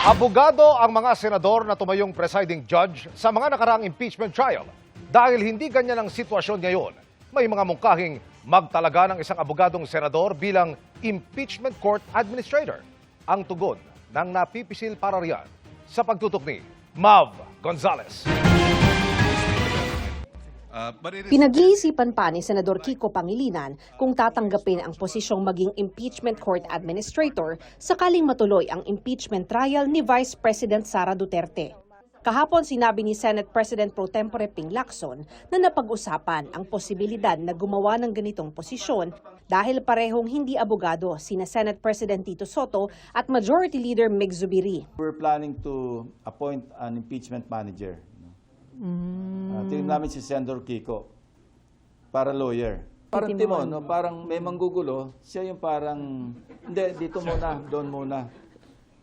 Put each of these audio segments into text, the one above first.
Abogado ang mga senador na tumayong presiding judge sa mga nakaraang impeachment trial. Dahil hindi ganyan ang sitwasyon ngayon, may mga mungkahing magtalaga ng isang abogadong senador bilang impeachment court administrator. Ang tugon ng napipisil para riyan sa pagtutok ni Mav Gonzalez. Pinag-iisipan pa ni Senador Kiko Pangilinan kung tatanggapin ang posisyong maging impeachment court administrator sakaling matuloy ang impeachment trial ni Vice President Sara Duterte. Kahapon sinabi ni Senate President Pro Tempore Ping Lacson na napag-usapan ang posibilidad na gumawa ng ganitong posisyon dahil parehong hindi abogado sina Senate President Tito Soto at Majority Leader Mig Zubiri. We're planning to appoint an impeachment manager. Tingnan namin si Senator Kiko para lawyer. Parang Timon, no? Parang may manggugulo, siya yung parang, hindi, dito muna, doon muna.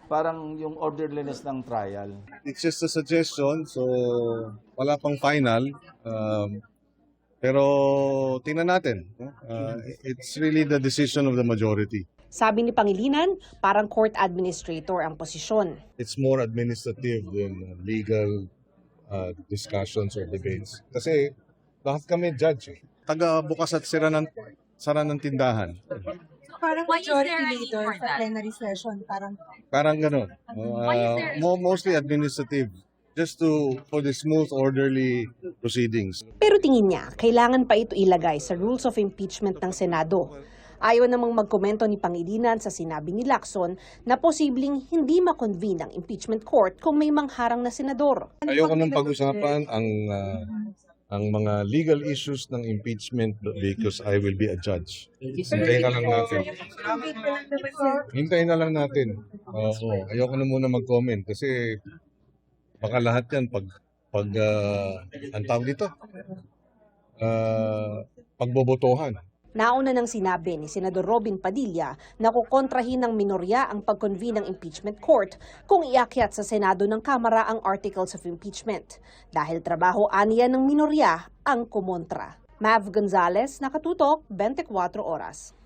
Parang yung orderliness ng trial. It's just a suggestion, so wala pang final. Pero tingnan natin. It's really the decision of the majority. Sabi ni Pangilinan, parang court administrator ang posisyon. It's more administrative than legal discussions or debates. Kasi lahat kami judge. Taga-bukas at sara ng tindahan. Parang majority leader sa plenary session, Parang gano'n. Mostly administrative. Just for the smooth, orderly proceedings. Pero tingin niya, kailangan pa ito ilagay sa rules of impeachment ng Senado. Ayaw namang magkomento ni Pangilinan sa sinabi ni Lacson na posibleng hindi makonvene ang impeachment court kung may mangharang na senador. Ayoko nang pag-usapan ang mga legal issues ng impeachment because I will be a judge. Hintayin na lang natin. Hintayin na lang natin. Ayoko na muna mag-comment kasi baka lahat yan ang tawag dito, pagbobotohan. Nauna nang sinabi ni Senador Robin Padilla na kukontrahin ng minorya ang pag-convene ng impeachment court kung iakyat sa Senado ng Kamara ang articles of impeachment. Dahil trabaho aniya ng minorya ang kumontra. Mav Gonzalez, Nakatutok, 24 Oras.